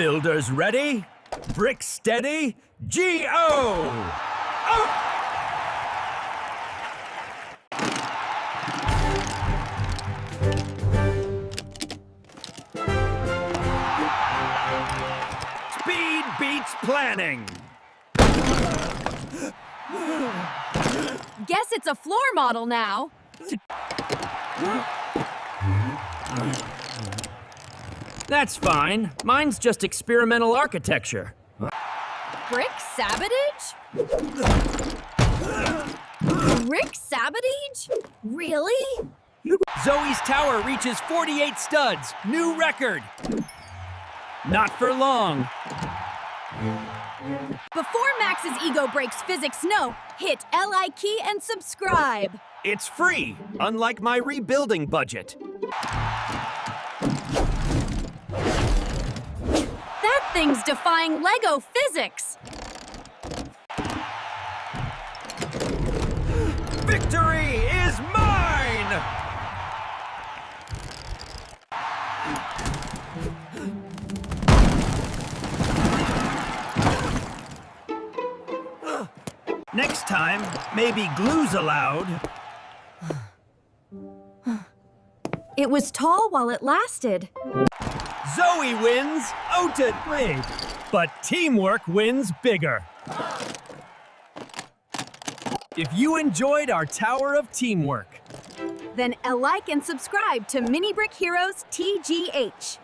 Builders ready? Brick steady? G-O! Oh! Speed beats planning. Guess it's a floor model now. That's fine. Mine's just experimental architecture. Brick sabotage? Brick sabotage? Really? Zoe's tower reaches 48 studs. New record. Not for long. Before Max's ego breaks physics no, hit LI key and subscribe. It's free, unlike my rebuilding budget. That thing's defying Lego physics. Victory is mine! Next time, maybe glue's allowed. It was tall while it lasted. Zoe wins, Ota wins, but teamwork wins bigger. If you enjoyed our Tower of Teamwork, Then like and subscribe to Mini Brick Heroes TGH.